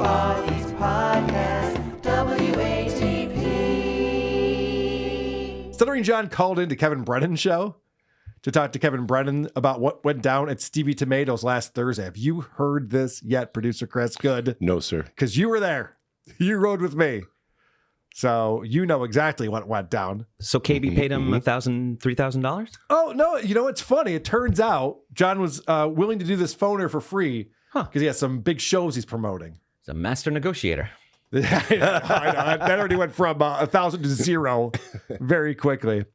East Podcast, WATP. Stuttering John called into Kevin Brennan's show to talk to Kevin Brennan about what went down at Stevie Tomatoes last Thursday. Have you heard this yet, Producer Chris? Good. No, sir. Because you were there. You rode with me. So you know exactly what went down. So KB paid him $3,000? Oh, no. You know, it's funny. It turns out John was willing to do this phoner for free because he has some big shows he's promoting. He's a master negotiator. I know. That already went from 1,000 to 0 very quickly.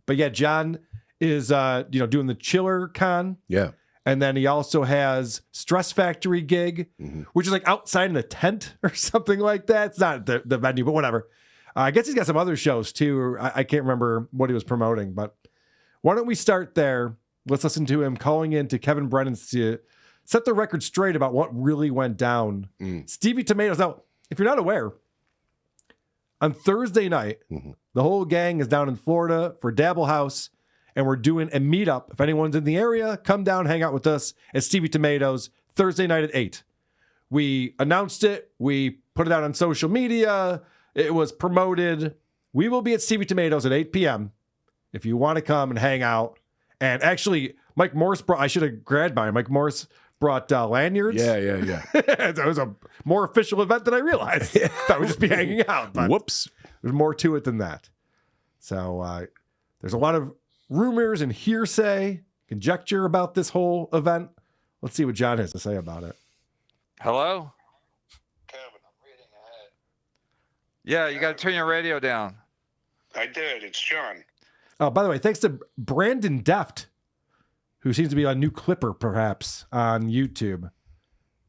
But yeah, John is doing the Chiller Con. Yeah. And then he also has Stress Factory gig, which is like outside in a tent or something like that. It's not the venue, but whatever. I guess he's got some other shows too. I can't remember what he was promoting, but why don't we start there? Let's listen to him calling in to Kevin Brennan to set the record straight about what really went down. Stevie Tomatoes. Now, if you're not aware, on Thursday night, the whole gang is down in Florida for Dabble House, and we're doing a meetup. If anyone's in the area, come down, hang out with us at Stevie Tomatoes Thursday night at 8. We announced it. We put it out on social media. It was promoted. We will be at Stevie Tomatoes at 8 p.m. if you want to come and hang out. And actually, Mike Morse I should have grabbed mine. Mike Morse brought lanyards. Yeah. It was a more official event than I realized. That would just be hanging out. But Whoops. there's more to it than that. So there's a lot of rumors and hearsay, conjecture about this whole event. Let's see what John has to say about it. Hello? Kevin, I'm reading ahead. Yeah, you got to turn your radio down. I did. It's John. Oh, by the way, thanks to Brandon Deft, who seems to be a new clipper, perhaps, on YouTube,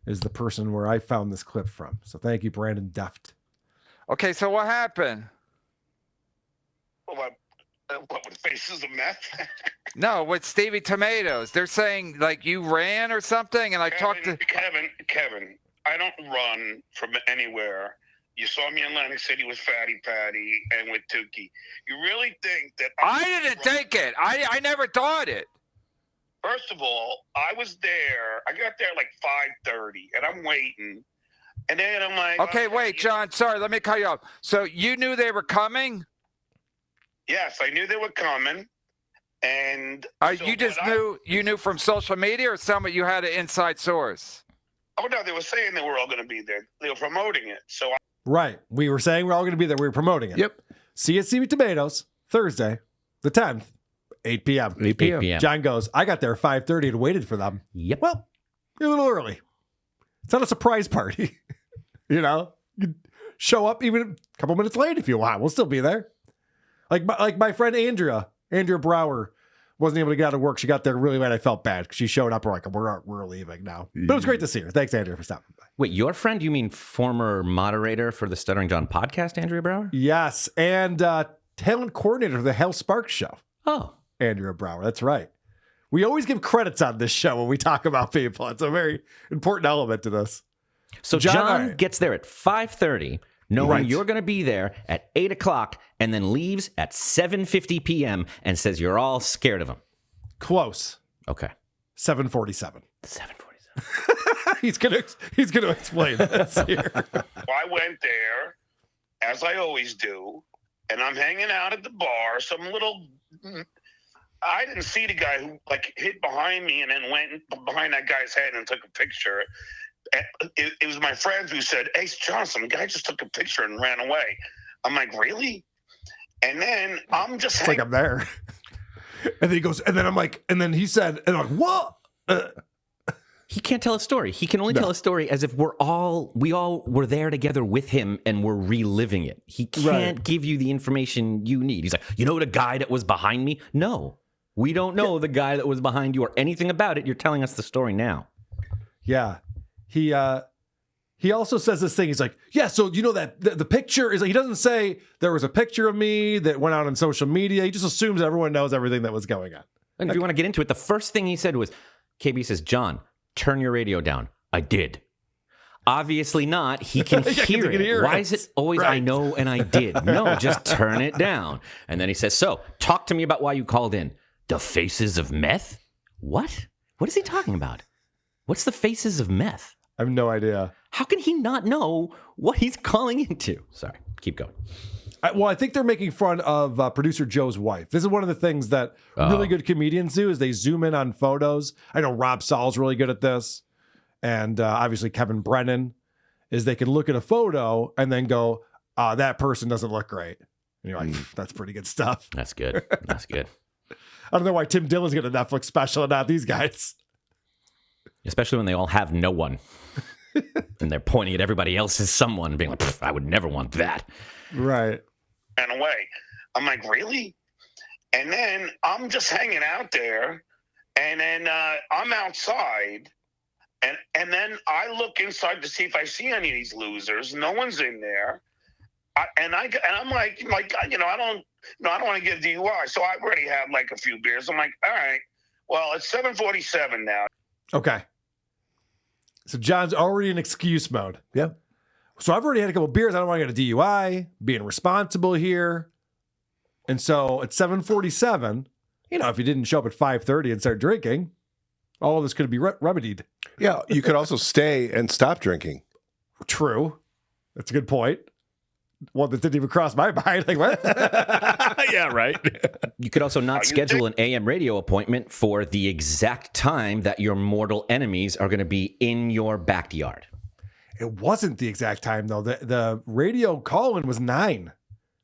is the person where I found this clip from. So thank you, Brandon Deft. Okay, so what happened? What with faces of meth? No, with Stevie Tomatoes. They're saying, like, you ran or something, and I talked to... Kevin, I don't run from anywhere. You saw me in Atlantic City with Fatty Patty and with Tukey. You really think that... I didn't take it. I never thought it. First of all, I was there. I got there like 5:30, and I'm waiting. And then I'm like... Okay, wait, John, sorry, let me cut you off. So you knew they were coming? Yes, I knew they were coming. And... You just knew from social media or something you had an inside source? Oh, no, they were saying they were all going to be there. They were promoting it. So Right. We were saying we're all going to be there. We were promoting it. Yep. See you at Stevie Tomatoes, Thursday, the 10th, 8 p.m. 8 p.m. 8 p.m. John goes, I got there at 5:30 and waited for them. Yep. Well, you're a little early. It's not a surprise party. You know? You show up even a couple minutes late if you want. We'll still be there. Like my friend Andrea Brower wasn't able to get out of work. She got there really late. I felt bad because she showed up. We're like, we're leaving now. But it was great to see her. Thanks, Andrea, for stopping by. Wait, your friend? You mean former moderator for the Stuttering John podcast, Andrea Brower? Yes, and talent coordinator for the Hal Sparks show. Oh. Andrea Brower. That's right. We always give credits on this show when we talk about people. It's a very important element to this. So John gets there at 5:30, knowing you're going to be there at 8 o'clock, and then leaves at 7:50 p.m. and says you're all scared of him. Close. Okay. 7:47. 7:47. He's gonna explain this here. I went there, as I always do, and I'm hanging out at the bar. I didn't see the guy who hid behind me and then went behind that guy's head and took a picture. It was my friends who said, "Hey, John, some guy just took a picture and ran away." I'm like, "Really?" And then I'm just like I'm there. And then he goes, and then I'm like, and then he said, and I'm like, what? He can't tell a story. He can only tell a story as if we all were there together with him and we're reliving it. He can't give you the information you need. He's like, you know the guy that was behind me? No, we don't know the guy that was behind you or anything about it. You're telling us the story now. Yeah. He also says this thing. He's like, yeah, so you know that the picture is like, he doesn't say there was a picture of me that went out on social media. He just assumes everyone knows everything that was going on. And if you want to get into it, the first thing he said was, KB says, John, turn your radio down. I did. Obviously not. He can hear it. Why is it always I know and I did? No, just turn it down. And then he says, so talk to me about why you called in. The faces of meth? What? What is he talking about? What's the faces of meth? I have no idea. How can he not know what he's calling into? Sorry, keep going. I think they're making fun of producer Joe's wife. This is one of the things that really good comedians do is they zoom in on photos. I know Rob Saul's really good at this. And obviously Kevin Brennan is they can look at a photo and then go, that person doesn't look great. And you're like, that's pretty good stuff. That's good. That's good. I don't know why Tim Dillon's got a Netflix special and not these guys. Especially when they all have no one. And they're pointing at everybody else as someone, being like, I would never want that. Right. Ran away. I'm like, really? And then I'm just hanging out there, and then I'm outside, and then I look inside to see if I see any of these losers. No one's in there, and I'm like, you know, I don't want to give DUI, so I already had like a few beers. I'm like, all right, well, it's 7:47 now. Okay. So John's already in excuse mode. Yeah. So I've already had a couple beers. I don't want to get a DUI, being responsible here. And so at 7:47, you know, if you didn't show up at 5:30 and start drinking, all of this could be remedied. Yeah, you could also stay and stop drinking. True. That's a good point. One that didn't even cross my mind. Like, what? Yeah, right. You could also not schedule an AM radio appointment for the exact time that your mortal enemies are going to be in your backyard. It wasn't the exact time, though. The radio call-in was 9.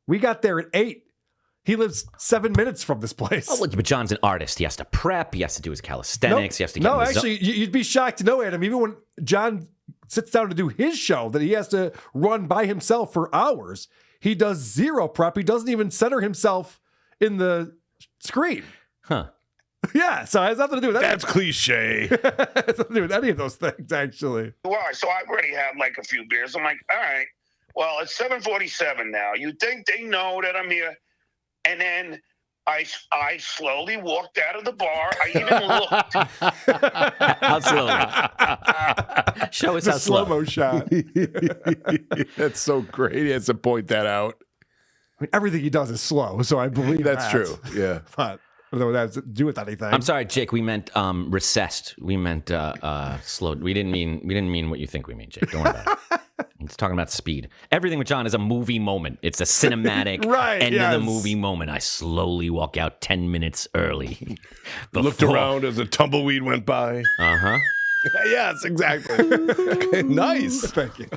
We got there at 8. He lives 7 minutes from this place. Oh, look, but John's an artist. He has to prep. He has to do his calisthenics. He has to get No, in the actually, you'd be shocked to know, Adam, even when John sits down to do his show that he has to run by himself for hours, he does zero prep. He doesn't even center himself in the screen. Huh. Yeah, so it has nothing to do with that. That's cliche. It has nothing to do with any of those things, actually. Why? So I already had like a few beers. I'm like, all right, well, it's 7:47 now. You think they know that I'm here? And then I slowly walked out of the bar. I even looked. How slowly? Show us It's a how slow. slow-mo shot. That's so great. He has to point that out. I mean, everything he does is slow, so I believe That's that. true. Yeah. But I don't know what that has to do with anything. I'm sorry, Jake. We meant recessed. We meant slow. We didn't mean what you think we mean, Jake. Don't worry about it. It's talking about speed. Everything with John is a movie moment. It's a cinematic Right, end of yes. the movie moment. I slowly walk out 10 minutes early. Looked around as a tumbleweed went by. Uh-huh. Yes, exactly. Okay, nice. Thank you.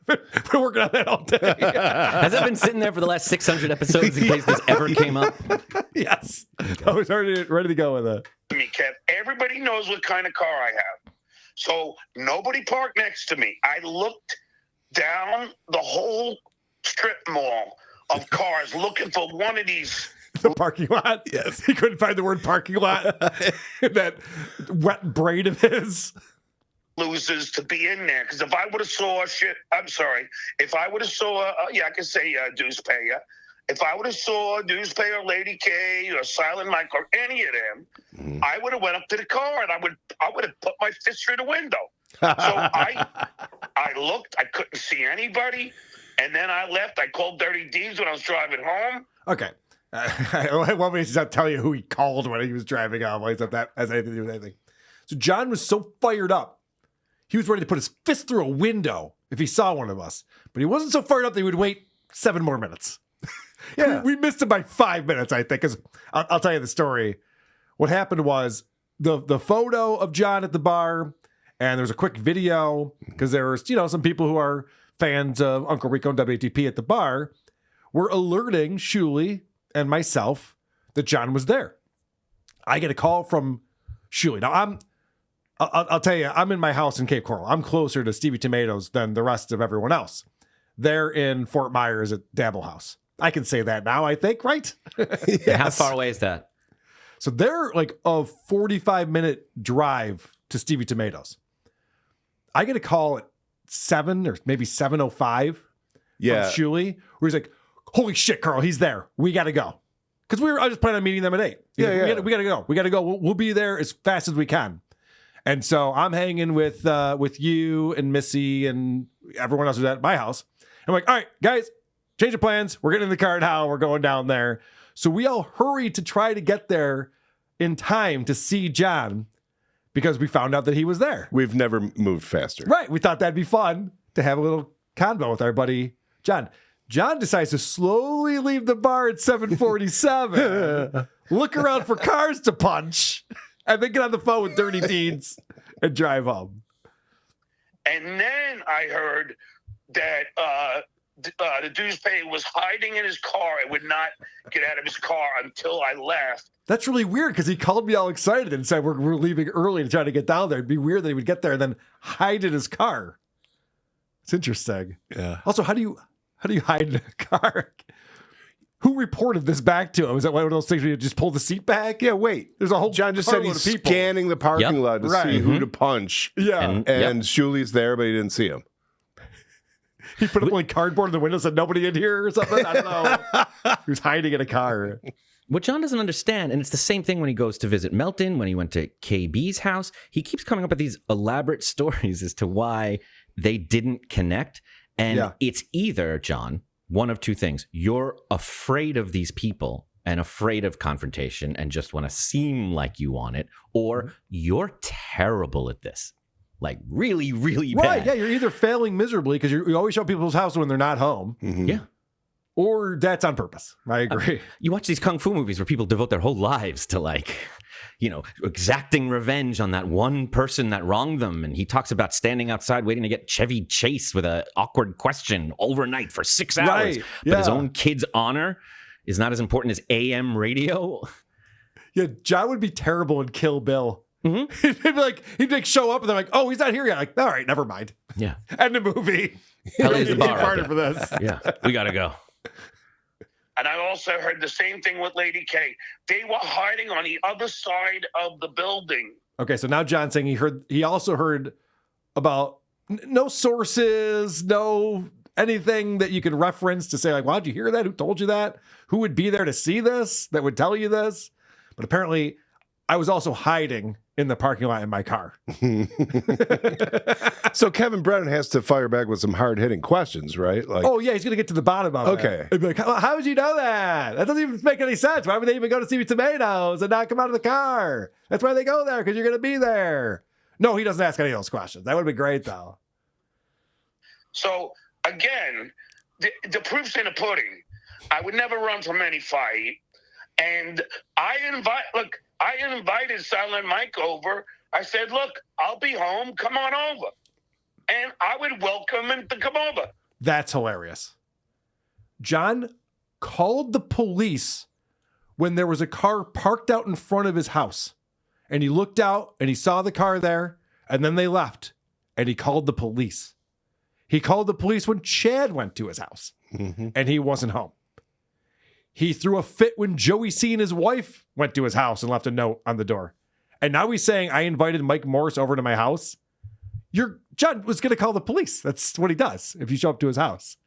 Been working on that all day. Has that been sitting there for the last 600 episodes in case this ever came up? Yes. I was already ready to go with it. Me, Kev. Everybody knows what kind of car I have. So nobody parked next to me. I looked down the whole strip mall of cars looking for one of these. The parking lot? Yes. He couldn't find the word parking lot. That wet brain of his. Losers to be in there, because if I would have saw if I would have saw I can say dues payer. If I would have saw dues payer, Lady K, or Silent Mike, or any of them, I would have went up to the car and I would have put my fist through the window. So I looked, I couldn't see anybody, and then I left. I called Dirty Deeds when I was driving home. Okay. I want me to not tell you who he called when he was driving home. Like that has anything to do with anything. So John was so fired up. He was ready to put his fist through a window if he saw one of us. But he wasn't so fired up that he would wait 7 more minutes. Yeah. we missed him by 5 minutes, I think. Because I'll tell you the story. What happened was the photo of John at the bar, and there was a quick video because there was, some people who are fans of Uncle Rico and WATP at the bar were alerting Shuley and myself that John was there. I get a call from Shuley. Now, I'll tell you, I'm in my house in Cape Coral. I'm closer to Stevie Tomatoes than the rest of everyone else. They're in Fort Myers at Dabble House. I can say that now, I think, right? Yes. How far away is that? So they're like a 45-minute drive to Stevie Tomatoes. I get a call at 7 or maybe 7:05 from Shuley, where he's like, holy shit, Carl, he's there. We got to go. Because I just plan on meeting them at 8. We got to go. We got to go. We'll be there as fast as we can. And so I'm hanging with you and Missy and everyone else who's at my house. I'm like, all right, guys, change of plans. We're getting in the car now. We're going down there. So we all hurry to try to get there in time to see John because we found out that he was there. We've never moved faster. Right. We thought that'd be fun to have a little convo with our buddy John. John decides to slowly leave the bar at 7:47, look around for cars to punch, and then get on the phone with Dirty Deeds and drive home. And then I heard that the dude's pay was hiding in his car and would not get out of his car until I left. That's really weird because he called me all excited and said we're leaving early to try to get down there. It'd be weird that he would get there and then hide in his car. It's interesting. Yeah. Also, how do you hide in a car? Who reported this back to him? Is that one of those things where you just pull the seat back? Yeah, wait. There's a whole John just said carload he's of people. scanning the parking lot to Right. see who to punch. Yeah. And Shuli's there, but he didn't see him. He put up like cardboard in the window, said nobody in here or something. I don't know. He was hiding in a car. What John doesn't understand, and it's the same thing when he goes to visit Melton, when he went to KB's house, he keeps coming up with these elaborate stories as to why they didn't connect. And it's either, John, one of two things. You're afraid of these people and afraid of confrontation and just want to seem like you want it, or you're terrible at this. Like really, really bad. Right, yeah, you're either failing miserably because you always show people's house when they're not home. Yeah. Or that's on purpose. I agree. You watch these kung fu movies where people devote their whole lives to exacting revenge on that one person that wronged them. And he talks about standing outside waiting to get Chevy Chase with an awkward question overnight for 6 hours. Right, But his own kid's honor is not as important as AM radio. Yeah, John would be terrible in Kill Bill. Mm-hmm. he'd show up and they're like, oh, he's not here yet. Like, all right, never mind. Yeah. End the movie. LA's the bar. Party for this. Yeah, we got to go. And I also heard the same thing with Lady K. They were hiding on the other side of the building. Okay, so now John's saying he also heard about no sources, no anything that you could reference to say, like, why did you hear that? Who told you that? Who would be there to see this that would tell you this? But apparently I was also hiding in the parking lot in my car. So Kevin Brennan has to fire back with some hard-hitting questions, right? Like, Oh, yeah, he's going to get to the bottom of it. Okay. He'd be like, how would you know that? That doesn't even make any sense. Why would they even go to Stevie Tomatoes and not come out of the car? That's why they go there, because you're going to be there. No, he doesn't ask any of those questions. That would be great, though. So, again, the proof's in the pudding. I would never run from any fight. And I invited Silent Mike over. I said, look, I'll be home. Come on over. And I would welcome him to come over. That's hilarious. John called the police when there was a car parked out in front of his house. And he looked out and he saw the car there. And then they left. And he called the police. He called the police when Chad went to his house. And he wasn't home. He threw a fit when Joey C and his wife went to his house and left a note on the door. And now he's saying, I invited Mike Morris over to my house. John was going to call the police. That's what he does if you show up to his house.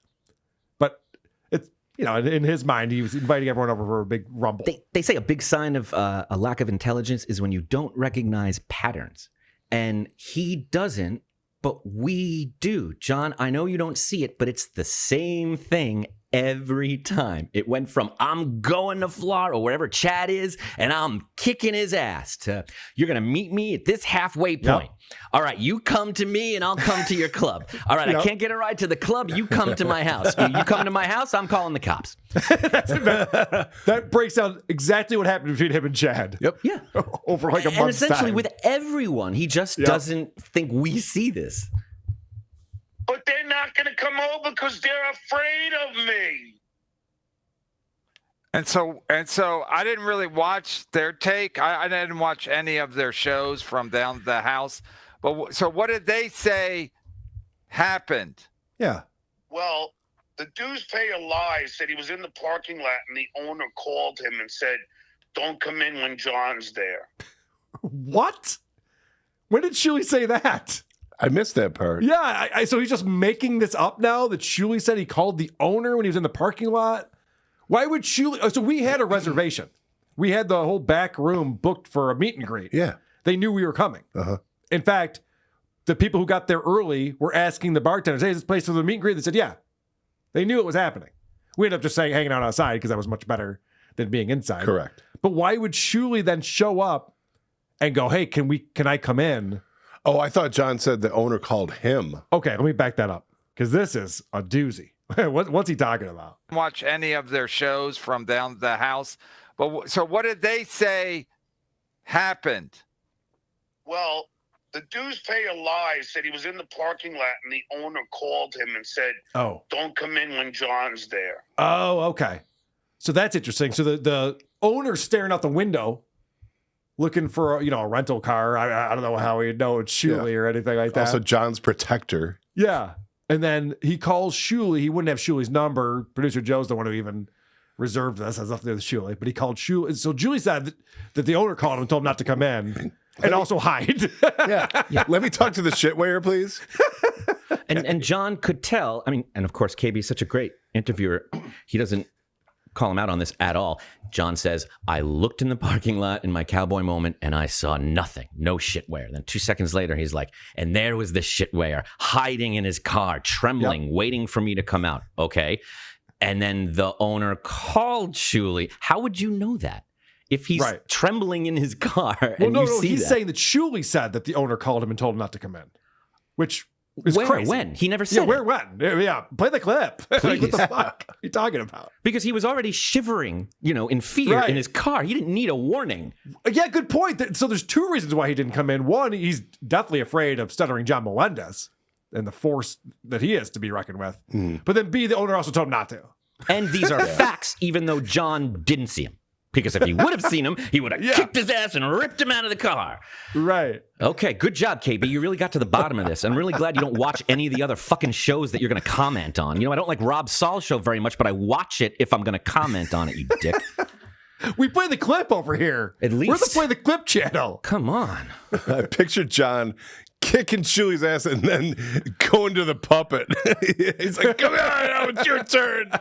But it's, in his mind, he was inviting everyone over for a big rumble. They say a big sign of a lack of intelligence is when you don't recognize patterns. And he doesn't, but we do. John, I know you don't see it, but it's the same thing every time. It went from I'm going to Florida or wherever Chad is and I'm kicking his ass to you're going to meet me at this halfway point. Yep. All right, you come to me and I'll come to your club. All right, I can't get a ride to the club. You come to my house. You come to my house, I'm calling the cops. That breaks down exactly what happened between him and Chad. Yep. Yeah. Over like a month's And essentially time. with everyone, he just doesn't think we see this. But they're not going to come over because they're afraid of me. And so I didn't really watch their take. I didn't watch any of their shows from down at the house. But so what did they say happened? Yeah. Well, the dude's pay a lie said he was in the parking lot and the owner called him and said, don't come in when John's there. What? When did Shuli say that? I missed that part. Yeah, so he's just making this up now that Shuli said he called the owner when he was in the parking lot? Why would Shuli... So we had a reservation. We had the whole back room booked for a meet and greet. Yeah. They knew we were coming. In fact, the people who got there early were asking the bartenders, hey, is this place for the meet and greet? They said, yeah. They knew it was happening. We ended up just saying hanging out outside because that was much better than being inside. Correct. But why would Shuli then show up and go, hey, can I come in? Oh, I thought John said the owner called him. Okay, let me back that up because this is a doozy. What's he talking about? Watch any of their shows from down the house. But so what did they say happened? Well, the dude's pay a lie said he was in the parking lot and the owner called him and said, Oh. don't come in when John's there. Oh, okay. So that's interesting. So the owner's staring out the window looking for a rental car. I don't know how he'd know it's Shuley or anything like that. Also, John's protector. Yeah. And then he calls Shuley. He wouldn't have Shuley's number. Producer Joe's the one who even reserved this. Has nothing to do with Shuley. But he called Shuley. So Julie said that the owner called him and told him not to come in and also hide. Yeah. Let me talk to the shitwear, please. And John could tell. I mean, and of course, KB is such a great interviewer. He doesn't call him out on this at all. John says, I looked in the parking lot in my cowboy moment and I saw nothing, no shitware. Then 2 seconds later, he's like, and there was the shitware hiding in his car, trembling, waiting for me to come out. Okay. And then the owner called Shuley. How would you know that? If he's trembling in his car and you see he's that. saying that Shuley said that the owner called him and told him not to come in, which is Where? crazy. When? He never said where, when? Yeah, play the clip. Like, what the fuck are you talking about? Because he was already shivering, in fear in his car. He didn't need a warning. Yeah, good point. So there's two reasons why he didn't come in. One, he's definitely afraid of stuttering John Melendez and the force that he is to be reckoned with. But then B, the owner also told him not to. And these are facts, even though John didn't see him. Because if he would have seen him, he would have kicked his ass and ripped him out of the car. Right. Okay, good job, KB. You really got to the bottom of this. I'm really glad you don't watch any of the other fucking shows that you're going to comment on. I don't like Rob Saul's show very much, but I watch it if I'm going to comment on it, you dick. We play the clip over here. At least. We're the Play the Clip channel. Come on. I pictured John kicking Shuley's ass and then going to the puppet. He's like, come on, now it's your turn.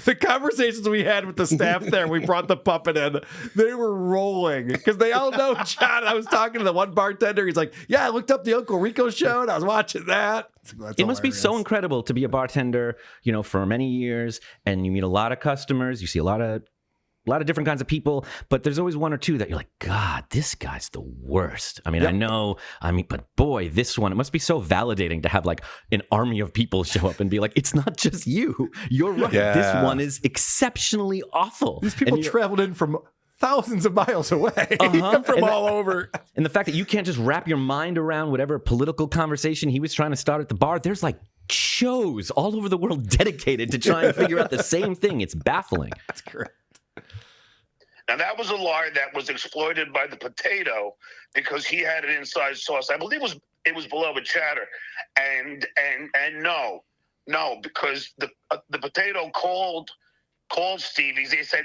The conversations we had with the staff there, we brought the puppet in, they were rolling because they all know John. I was talking to the one bartender. He's like, yeah, I looked up the Uncle Rico show and I was watching that. It must be so incredible to be a bartender, for many years, and you meet a lot of customers. You see a lot of different kinds of people, but there's always one or two that you're like, God, this guy's the worst. I mean, but boy, this one, it must be so validating to have like an army of people show up and be like, it's not just you. You're right. Yeah. This one is exceptionally awful. These people traveled in from thousands of miles away from all over. And the fact that you can't just wrap your mind around whatever political conversation he was trying to start at the bar, there's like shows all over the world dedicated to try and figure out the same thing. It's baffling. That's correct. Now, that was a lie that was exploited by the potato because he had an inside source. I believe it was Beloved Chatter. And no, because the potato called Stevie. They said,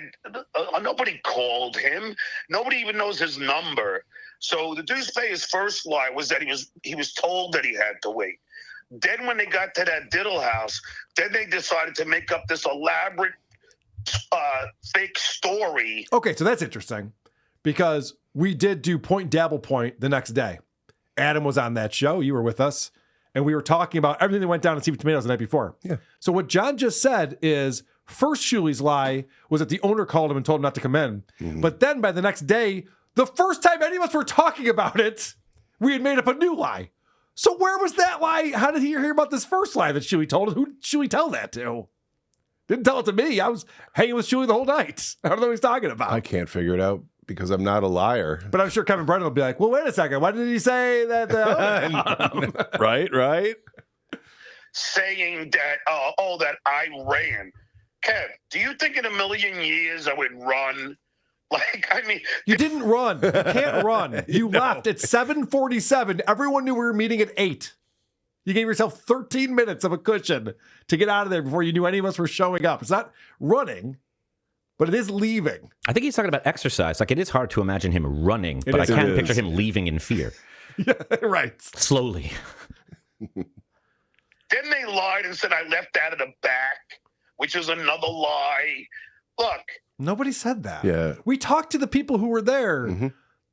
nobody called him. Nobody even knows his number. So the dude's his first lie was that he was told that he had to wait. Then when they got to that diddle house, then they decided to make up this elaborate fake story. Okay, so that's interesting because we did do Point Dabble Point the next day. Adam was on that show. You were with us. And we were talking about everything that went down in Stevie Tomatoes the night before. Yeah. So what John just said is first Shuley's lie was that the owner called him and told him not to come in. Mm-hmm. But then by the next day, the first time any of us were talking about it, we had made up a new lie. So where was that lie? How did he hear about this first lie that Shuley told us? Who did Shuley tell that to? Didn't tell it to me. I was hanging with Shuley the whole night. I don't know what he's talking about. I can't figure it out because I'm not a liar. But I'm sure Kevin Brennan will be like, well, wait a second. Why did he say that? Right. Saying that, that I ran. Kev, do you think in a million years I would run? You didn't run. You can't run. You left at 7:47. Everyone knew we were meeting at 8. You gave yourself 13 minutes of a cushion to get out of there before you knew any of us were showing up. It's not running, but it is leaving. I think he's talking about exercise. Like, it is hard to imagine him running, but I can picture him leaving in fear. Yeah, right. Slowly. Then they lied and said I left out of the back, which is another lie. Look. Nobody said that. Yeah. We talked to the people who were there. Mm-hmm.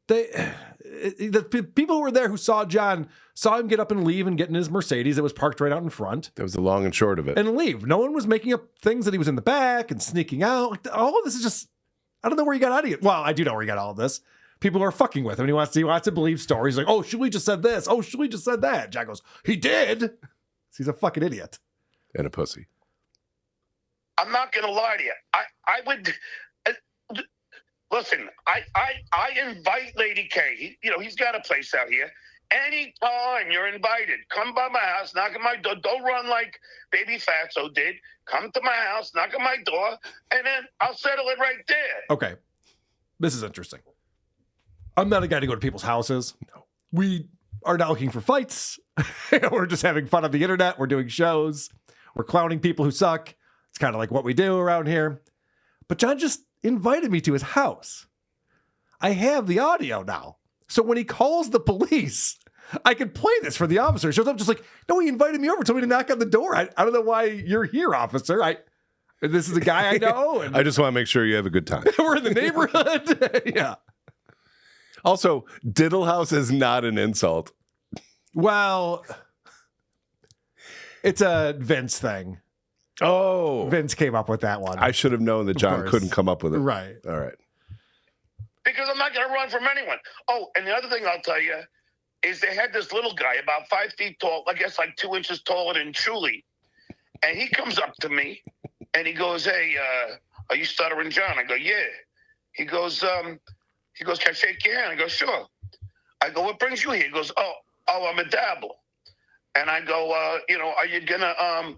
The people who were there who saw John, saw him get up and leave and get in his Mercedes that was parked right out in front. That was the long and short of it. And leave. No one was making up things that he was in the back and sneaking out. All of this is just I don't know where he got any. Well, I do know where he got all of this. People are fucking with him. And he wants to believe stories like, oh, Shuli just said this. Oh, Shuli just said that. John goes, he did. He's a fucking idiot. And a pussy. I'm not going to lie to you. I would listen. I invite Lady K. He's got a place out here. Anytime you're invited, come by my house, knock on my door. Don't run like Baby Fatso did. Come to my house, knock on my door, and then I'll settle it right there. Okay, this is interesting. I'm not a guy to go to people's houses. No, we are not looking for fights. We're just having fun on the internet. We're doing shows. We're clowning people who suck. It's kind of like what we do around here. But John just invited me to his house. I have the audio now. So when he calls the police, I can play this for the officer. He shows up just like, no, he invited me over, told me to knock on the door. I don't know why you're here, officer. This is a guy I know. And I just want to make sure you have a good time. we're in the neighborhood. Yeah. Also, Diddle House is not an insult. Well, it's a Vince thing. Oh. Vince came up with that one. I should have known that John course. couldn't come up with it. Right. All right. Because I'm not going to run from anyone. Oh, and the other thing I'll tell you is they had this little guy about 5 feet tall, I guess like 2 inches taller than Shuli. And he comes up to me and he goes, hey, are you Stuttering John? I go, yeah. He goes, can I shake your hand? I go, sure. I go, what brings you here? He goes, oh, I'm a dabbler. And I go, are you going to,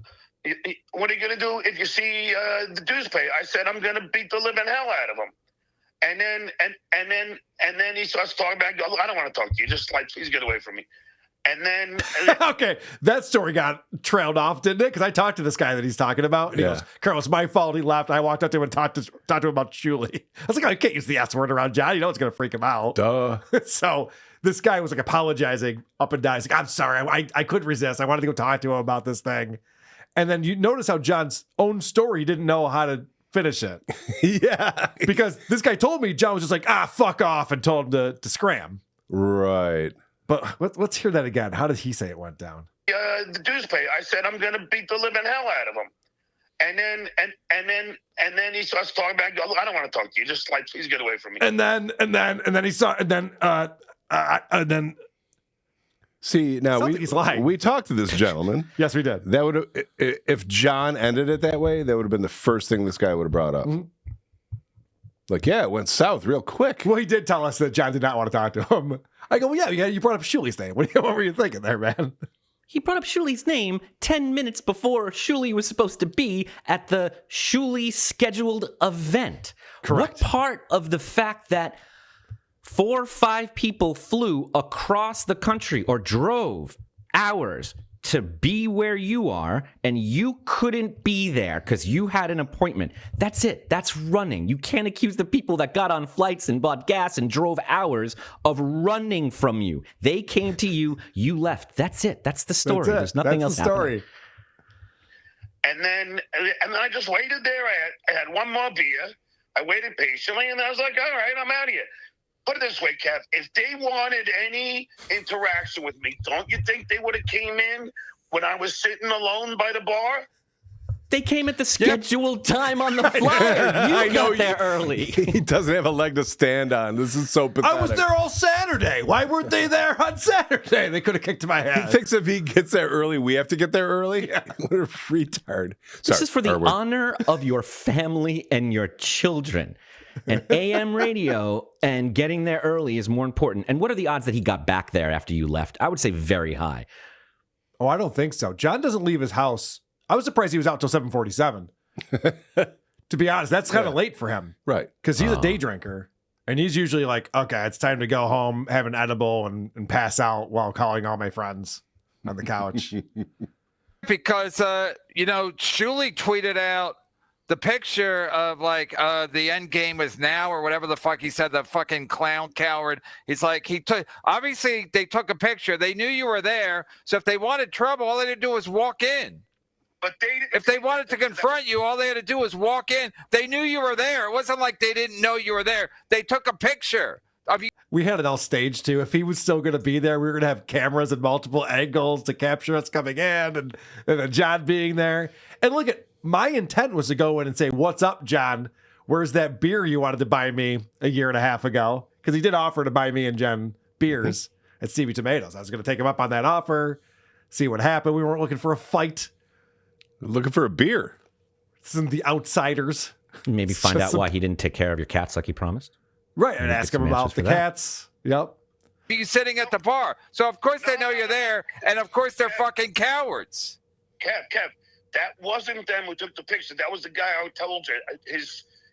what are you going to do if you see the dues pay? I said, I'm going to beat the living hell out of him. And then he starts talking back. I don't want to talk to you. Just like, please get away from me. And then okay, that story got trailed off, didn't it? Because I talked to this guy that he's talking about, and he goes, "Carl, it's my fault. He left. I walked up to him and talked to him about Shuli." I was like, I can't use the S word around John. It's going to freak him out. Duh. So this guy was like apologizing up and down. He's like, "I'm sorry. I couldn't resist. I wanted to go talk to him about this thing." And then you notice how John's own story didn't know how to finish it. Yeah. Because this guy told me John was just like, fuck off, and told him to scram. Right. But let's hear that again. How did he say it went down? the dues pay, I said, I'm going to beat the living hell out of him. And then he starts talking back. I don't want to talk to you. Just like, please get away from me. And then See, now he's lying. we talked to this gentleman. Yes, we did. That would have, if John ended it that way, that would have been the first thing this guy would have brought up. Mhm. Like, yeah, it went south real quick. Well, he did tell us that John did not want to talk to him. I go, well, yeah, you brought up Shuli's name. What were you thinking there, man? He brought up Shuli's name 10 minutes before Shuli was supposed to be at the Shuli scheduled event. Correct. What part of the fact that 4 or 5 people flew across the country or drove hours to be where you are and you couldn't be there because you had an appointment? That's it. That's running. You can't accuse the people that got on flights and bought gas and drove hours of running from you. They came to you. You left. That's it. That's the story. There's nothing else the story. And then I just waited there. I had one more beer. I waited patiently, and I was like, all right, I'm out of here. Put it this way, Kev. If they wanted any interaction with me, don't you think they would have came in when I was sitting alone by the bar? They came at the scheduled time on the flyer. You got there early. He doesn't have a leg to stand on. This is so pathetic. I was there all Saturday. Why weren't they there on Saturday? They could have kicked my He ass. thinks if he gets there early, we have to get there early? Yeah. What a retard. This is for the honor of your family and your children. And AM radio and getting there early is more important. And what are the odds that he got back there after you left? I would say very high. Oh, I don't think so. John doesn't leave his house. I was surprised he was out till 7:47. To be honest, that's kind of late for him. Right. Because he's a day drinker. And he's usually like, okay, it's time to go home, have an edible, and pass out while calling all my friends on the couch. Because, Shuli tweeted out the picture of like the end game is now or whatever the fuck he said, the fucking clown coward. He's like, obviously they took a picture. They knew you were there. So if they wanted trouble, all they had to do was walk in. But if they wanted to confront you, all they had to do was walk in. They knew you were there. It wasn't like they didn't know you were there. They took a picture of you. We had it all staged too. If he was still going to be there, we were going to have cameras at multiple angles to capture us coming in and then John being there. And look at, my intent was to go in and say, "What's up, John?" where's that beer you wanted to buy me a year and a half ago? Because he did offer to buy me and Jen beers at Stevie Tomatoes. I was going to take him up on that offer, see what happened. We weren't looking for a fight. Looking for a beer. This isn't the Outsiders. Maybe It's find just out why he didn't take care of your cats like he promised. Right, and Maybe ask get him some about answers the for that. cats. Yep. You sitting at the bar. So of course they know you're there, and of course they're fucking cowards. Kev, that wasn't them who took the picture. That was the guy I told you.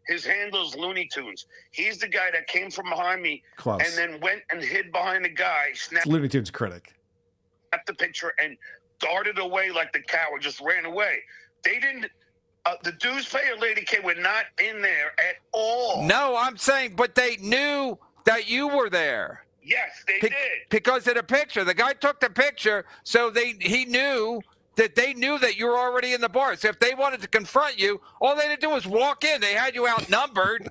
His handle's Looney Tunes. He's the guy that came from behind me Close. and then went and hid behind the guy, snapped Looney Tunes critic. the picture, and darted away like the coward, just ran away. They didn't. The dues payer lady K were not in there at all. No, I'm saying, but they knew that you were there. Yes, they did. Because of the picture. The guy took the picture, so he knew that they knew that you were already in the bar. So if they wanted to confront you, all they had to do was walk in. They had you outnumbered.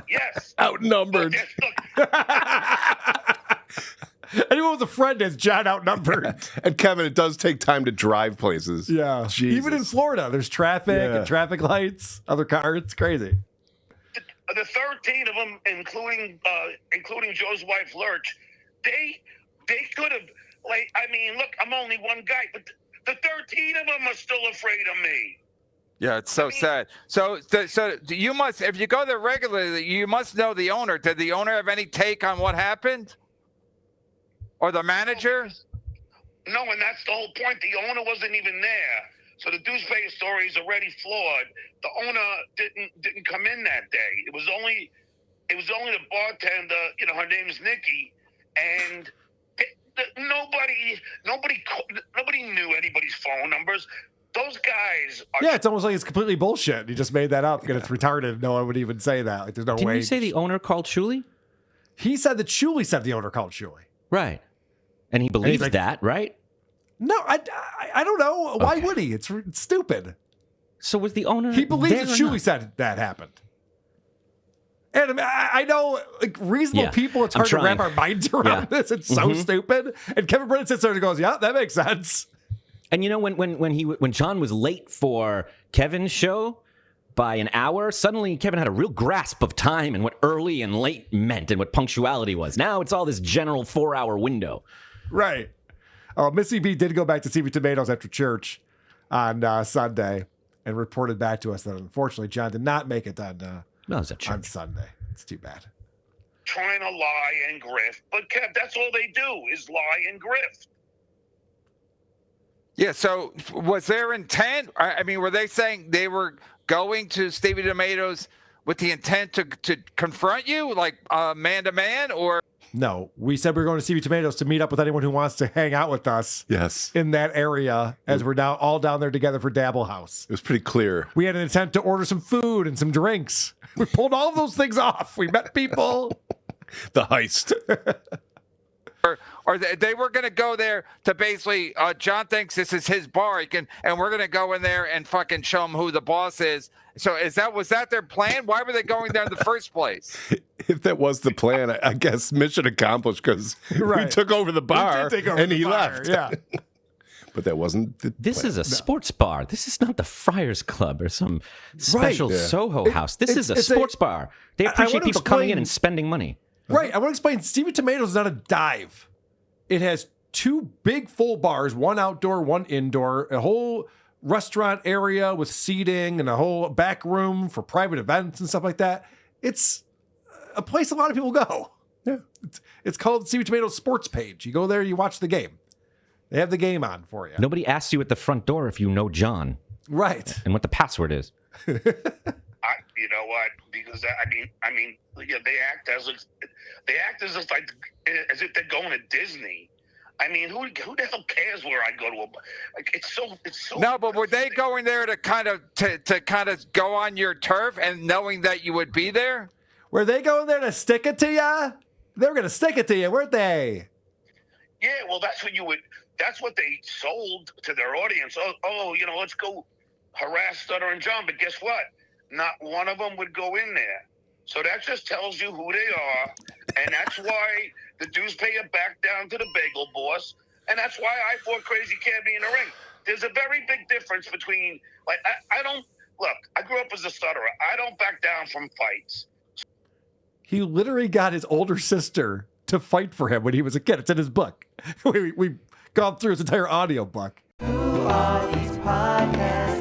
Yes. Outnumbered. Look, Anyone with a friend is John outnumbered. And Kevin, it does take time to drive places. Yeah. Jesus. Even in Florida, there's traffic Yeah. and traffic lights, other cars. It's crazy. the 13 of them, including Joe's wife Lurch, they could have. Like, I mean, look, I'm only one guy, but the 13 of them are still afraid of me. Yeah, it's so sad. So you must, if you go there regularly, you must know the owner. Did the owner have any take on what happened? Or the manager? No, and that's the whole point. The owner wasn't even there. So the dues payer story is already flawed. The owner didn't come in that day. It was only the bartender. You know, her name's Nikki, and nobody knew anybody's phone numbers. Those guys are. Yeah, it's almost like it's completely bullshit. You just made that up because it's retarded. No one would even say that. Like, there's no Didn't way. you say the owner called Shuli? He said that Shuli said the owner called Shuli. Right. And he believes like- that, right? No, I don't know. Why would he? It's stupid. So was the owner He believes there that or Shuli not? said that happened. And I mean, I know, like, reasonable Yeah, people, it's I'm hard to wrap trying. our minds around Yeah. this. It's so stupid. And Kevin Brennan sits there and goes, yeah, that makes sense. And you know, when John was late for Kevin's show by an hour, suddenly Kevin had a real grasp of time and what early and late meant and what punctuality was. Now it's all this general 4-hour window. Right. Oh, Missy B did go back to Stevie Tomatoes after church on Sunday and reported back to us that unfortunately John did not make it on No, it's a on church. Sunday. It's too bad. Trying to lie and grift, but Kev, that's all they do is lie and grift. Yeah, so was their intent? I mean, were they saying they were going to Stevie Tomatoes with the intent to confront you, like man to man, or? No, we said we were going to Stevie Tomatoes to meet up with anyone who wants to hang out with us Yes. in that area as we're now all down there together for Dabble House. It was pretty clear. We had an intent to order some food and some drinks. We pulled all of those things off. We met people. The heist. Or they were going to go there to basically, John thinks this is his bar, and we're going to go in there and fucking show him who the boss is. So was that their plan? Why were they going there in the first place? If that was the plan, I guess mission accomplished because we Right. took over the bar We did take over and the he bar, left. Yeah. But that wasn't the This plan. is a sports bar. This is not the Friars Club or some special yeah. Soho house. This is a it's sports bar. They I appreciate wanna people coming in explain- and spending money. Right. I want to explain Stevie Tomatoes is not a dive. It has two big full bars, one outdoor, one indoor, a whole restaurant area with seating and a whole back room for private events and stuff like that. It's a place a lot of people go. Yeah. It's called Stevie Tomatoes Sports Page. You go there, you watch the game. They have the game on for you. Nobody asks you at the front door if you know John Right. and what the password is. You know what? Because I mean, yeah, they act as if like as if they're going to Disney. I mean, who the hell cares where I go to a? Like, it's so. No, but were they going there to kind of go on your turf and knowing that you would be there? Were they going there to stick it to you? They were going to stick it to you, weren't they? Yeah, well, that's what they sold to their audience. Oh, you know, let's go harass Stutter and John. But guess what? Not one of them would go in there. So that just tells you who they are, and that's why the dues payer back down to the bagel boss, and that's why I fought Crazy Cabby in the ring. There's a very big difference between, like, I don't look, I grew up as a stutterer. I don't back down from fights. He literally got his older sister to fight for him when he was a kid. It's in his book. We've gone through his entire audio book. Who are these podcasts?